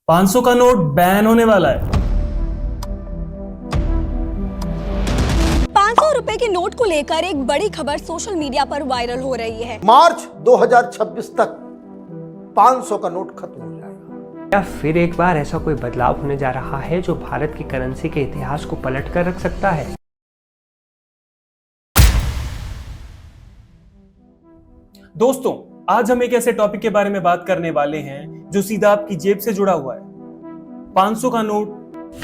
500 का note ban होने वाला है। 500 रुपए के नोट को लेकर एक बड़ी खबर सोशल मीडिया पर वायरल हो रही है। मार्च 2026 तक 500 का नोट खत्म हो जाएगा। क्या फिर एक बार ऐसा कोई बदलाव होने जा रहा है जो भारत की करेंसी के इतिहास को पलट कर रख सकता है? दोस्तों, आज हम एक ऐसे टॉपिक के बारे में बात करने वाले हैं जो सीधा आपकी जेब से जुड़ा हुआ है। 500 का नोट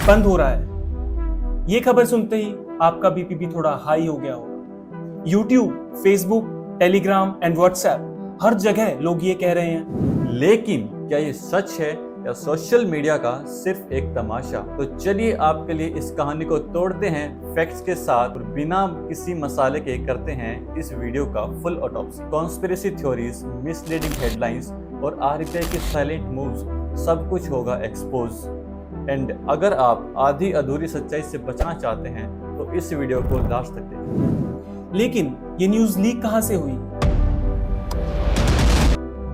बंद हो रहा है। ये खबर सुनते ही आपका बीपी भी थोड़ा हाई हो गया होगा। YouTube, Facebook, Telegram and WhatsApp हर जगह लोग ये कह रहे हैं। लेकिन क्या ये सच है या सोशल मीडिया का सिर्फ एक तमाशा? तो चलिए आपके लिए इस कहानी को तोड़ते हैं फैक्ट्स के साथ और बिना किसी मसाले के करते हैं इस वीडियो का full autopsy. Conspiracy theories, misleading headlines और आरबीआई के साइलेंट मूव्स, सब कुछ होगा एक्सपोज। एंड अगर आप आधी अधूरी सच्चाई से बचना चाहते हैं तो इस वीडियो को लास्ट तक देखें। लेकिन ये न्यूज लीक कहां से हुई?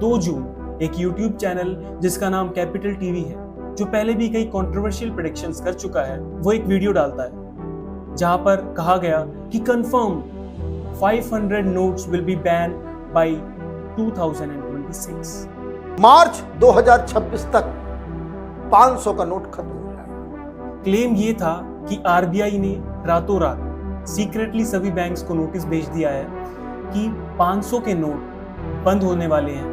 2 जून एक YouTube चैनल जिसका नाम कैपिटल टीवी है, जो पहले भी कई कंट्रोवर्शियल प्रेडिक्शंस कर चुका है, वो एक वीडियो डालता है जहां पर कहा गया कि confirm 500 notes will be ban by 2026। मार्च 2026 तक 500 का नोट खत्म हो जाएगा। क्लेम ये था कि आरबीआई ने रातों रात सीक्रेटली सभी बैंक्स को नोटिस भेज दिया है कि 500 के नोट बंद होने वाले हैं।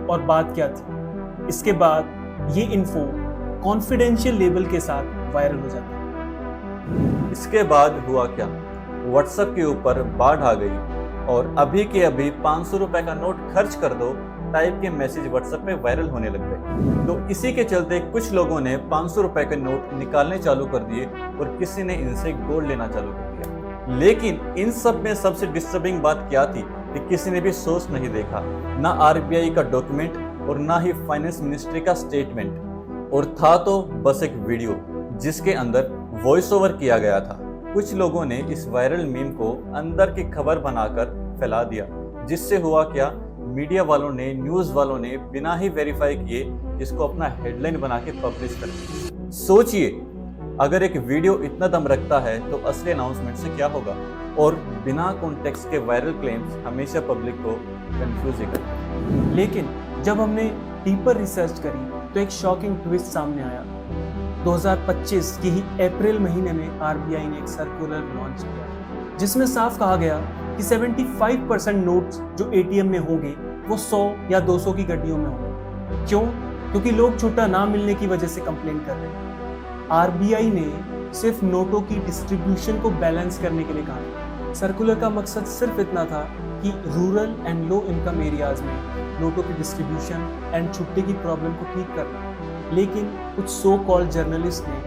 और बात क्या थी? इसके बाद ये इन्फो कॉन्फिडेंशियल लेबल के साथ वायरल हो जाता है। इसके बाद हुआ क्या? व्हाट्सएप के ऊपर बाढ़ आ गई और अभी के अभी 500 रुपए का नोट खर्च कर दो टाइप के मैसेज व्हाट्सएप पे वायरल होने लग गए। तो इसी के चलते कुछ लोगों ने 500 रुपए के नोट निकालने चालू कर दिए और किसी ने इनसे गोल्ड लेना चालू कर दिया। लेकिन इन सब में सबसे डिस्टर्बिंग बात क्या थी कि किसी ने भी सोर्स नहीं देखा, ना आरबीआई का डॉक्यूमेंट और ना ही फाइनेंस मिनिस्ट्री का स्टेटमेंट, और था तो बस एक वीडियो जिसके अंदर वॉइस ओवर किया गया था। कुछ लोगों ने इस वायरल मीम को अंदर की खबर बनाकर फैला दिया, जिससे हुआ क्या, मीडिया वालों ने, न्यूज वालों ने बिना ही वेरीफाई किए इसको अपना हेडलाइन बना के पब्लिश कर दिया। सोचिए, अगर एक वीडियो इतना दम रखता है तो असली अनाउंसमेंट से क्या होगा? और बिना कॉन्टेक्स्ट के वायरल क्लेम्स हमेशा पब्लिक को कंफ्यूज ही करते हैं। लेकिन जब हमने डीपर रिसर्च करी तो एक शॉकिंग ट्विस्ट सामने आया। 2025 के ही अप्रैल महीने में आरबीआई ने एक सर्कुलर लॉन्च किया जिसमें साफ कहा गया कि 75% नोट्स जो एटीएम में होंगे वो 100 या 200 की गड्डियों में होंगे। क्यों? क्योंकि लोग छुट्टा ना मिलने की वजह से कंप्लेन कर रहे हैं। आरबीआई ने सिर्फ नोटों की डिस्ट्रीब्यूशन को बैलेंस करने के लिए कहा। सर्कुलर का मकसद सिर्फ इतना था कि rural and low income areas में नोटों की डिस्ट्रीब्यूशन एंड छुट्टे की प्रॉब्लम को ठीक करना। लेकिन कुछ सो कॉल्ड जर्नलिस्ट ने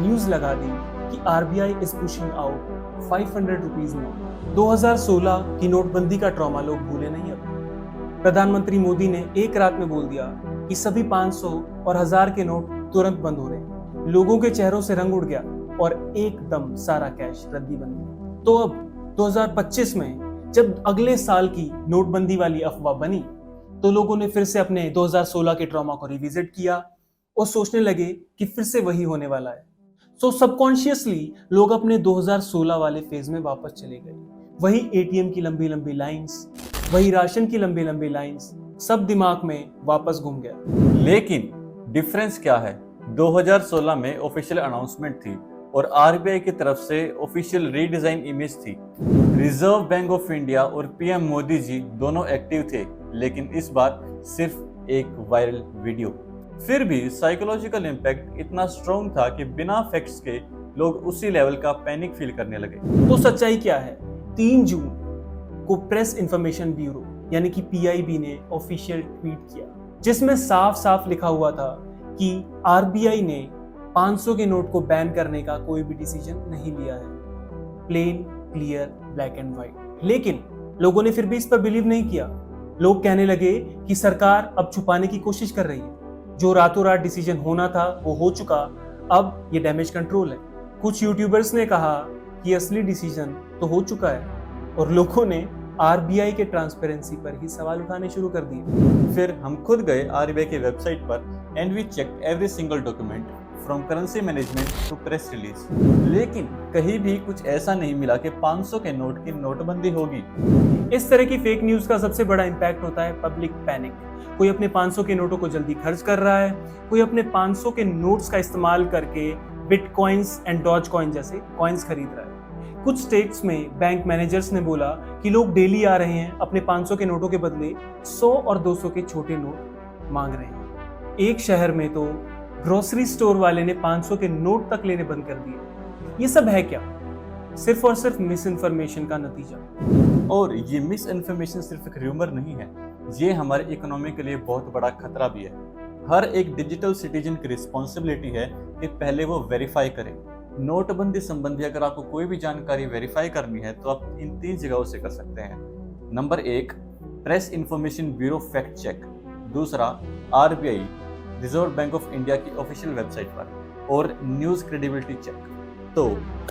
न्यूज लगा दी कि RBI is pushing out 500 rupees note. 2016 की नोटबंदी का ट्रॉमा लोग भूले नहीं। अब प्रधानमंत्री मोदी ने एक रात में बोल दिया कि सभी 500 और 1000 के नोट तुरंत बंद हो रहे हैं। लोगों के चेहरों से रंग उड़ गया और एकदम सारा कैश रद्दी बन गया। तो अब 2025 में जब अगले साल की नोटबंदी वाली अफवाह बनी तो लोगों ने फिर से अपने 2016 के ट्रॉमा को रिविजिट किया और सोचने लगे कि फिर से वही होने वाला है। सो सबकॉन्शियसली लोग अपने 2016 वाले फेज में वापस चले गए। वही एटीएम की लंबी लंबी लाइंस, वही राशन की लंबी लंबी लाइंस, सब दिमाग में वापस घूम गया। लेकिन डिफरेंस क्या है? 2016 में ऑफिशियल अनाउंसमेंट थी और आरबीआई की तरफ से ऑफिशियल रीडिजाइन इमेज थी। रिजर्व बैंक ऑफ इंडिया और पीएम मोदी जी दोनों एक्टिव थे, लेकिन इस बार सिर्फ एक वायरल वीडियो। फिर भी साइकोलॉजिकल इम्पैक्ट इतना स्ट्रॉन्ग था कि बिना फैक्ट्स के लोग उसी लेवल का पैनिक फील करने लगे। तो सच्चाई क्या है? 3 जून को प्रेस इंफॉर्मेशन ब्यूरो यानी कि पीआईबी ने ऑफिशियल ट्वीट किया जिसमें साफ साफ लिखा हुआ था कि आरबीआई ने 500 के नोट को बैन करने का कोई भी डिसीजन नहीं लिया है। Plain, clear, black and white. लेकिन लोगों ने फिर भी इस पर बिलीव नहीं किया। लोग कहने लगे कि सरकार अब छुपाने की कोशिश कर रही है। जो रातों रात डिसीजन होना था वो हो चुका, अब ये डैमेज कंट्रोल है। कुछ यूट्यूबर्स ने कहा कि असली डिसीजन तो हो चुका है और लोगों ने आरबीआई के ट्रांसपेरेंसी पर ही सवाल उठाने शुरू कर दिए। फिर हम खुद गए आरबीआई की वेबसाइट पर and we checked every single document from currency management to press release. लेकिन कहीं भी कुछ ऐसा नहीं मिला कि 500 के नोट की नोटबंदी होगी। इस तरह की फेक न्यूज का सबसे बड़ा इम्पैक्ट होता है पब्लिक पैनिक। कोई अपने 500 के नोटों को जल्दी खर्च कर रहा है, कोई अपने 500 के नोट्स का इस्तेमाल करके बिटकॉइंस एंड डॉज कॉइन जैसे कॉइन्स खरीद रहा है। कुछ स्टेट्स में बैंक मैनेजर्स ने बोला कि लोग डेली आ रहे हैं, अपने 500 के नोटों के बदले 100 और 200 के छोटे नोट मांग रहे हैं। एक शहर में तो ग्रोसरी स्टोर वाले ने 500 के नोट तक लेने बंद कर दिए। ये सब है क्या? सिर्फ और सिर्फ मिस इन्फॉर्मेशन का नतीजा। और ये मिस इन्फॉर्मेशन सिर्फ एक र्यूमर नहीं है, ये हमारे इकोनॉमी के लिए बहुत बड़ा खतरा भी है। हर एक डिजिटल सिटीजन की रिस्पॉन्सिबिलिटी है कि पहले वो वेरीफाई करे। नोटबंदी संबंधी अगर आपको कोई भी जानकारी वेरीफाई करनी है तो आप इन 3 जगहों से कर सकते हैं। Number 1, press information bureau fact check. दूसरा, RBI reserve bank of India की ऑफिशियल वेबसाइट पर। और न्यूज़ क्रेडिबिलिटी चेक। तो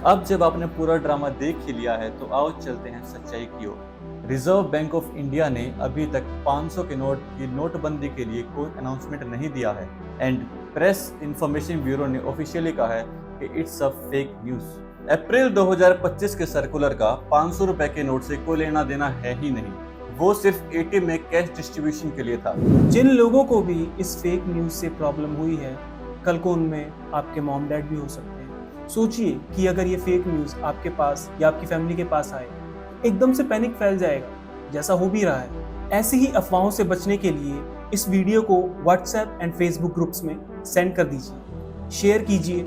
अब जब आपने पूरा ड्रामा देख ही लिया है तो आओ चलते हैं सच्चाई की ओर। रिजर्व बैंक ऑफ इंडिया ने अभी तक 500 के नोट की नोटबंदी के लिए कोई अनाउंसमेंट नहीं दिया है एंड प्रेस इंफॉर्मेशन ब्यूरो ने ऑफिशियली कहा है कि इट्स अ फेक न्यूज। अप्रैल 2025 के सर्कुलर का 500 रुपए के नोट से कोई लेना देना है ही नहीं, वो सिर्फ ATM में कैश डिस्ट्रीब्यूशन के लिए था। जिन लोगों को भी इस फेक न्यूज से प्रॉब्लम हुई है, कल को उनमें आपके मॉम डैड भी हो सकते हैं। सोचिए कि अगर ये फेक न्यूज आपके पास या आपकी फैमिली के पास आए, एकदम से पैनिक फैल जाएगा, जैसा हो भी रहा है। ऐसी ही अफवाहों से बचने के लिए इस वीडियो को WhatsApp एंड Facebook ग्रुप्स में सेंड कर दीजिए, शेयर कीजिए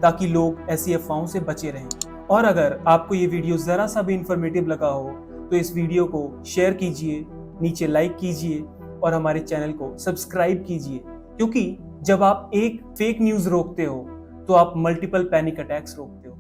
ताकि लोग ऐसी अफवाहों से बचे रहें। और अगर आपको ये वीडियो ज़रा सा भी इंफॉर्मेटिव लगा हो तो इस वीडियो को शेयर कीजिए, नीचे लाइक कीजिए और हमारे चैनल को सब्सक्राइब कीजिए, क्योंकि जब आप एक फेक न्यूज़ रोकते हो तो आप मल्टीपल पैनिक अटैक्स रोकते हो।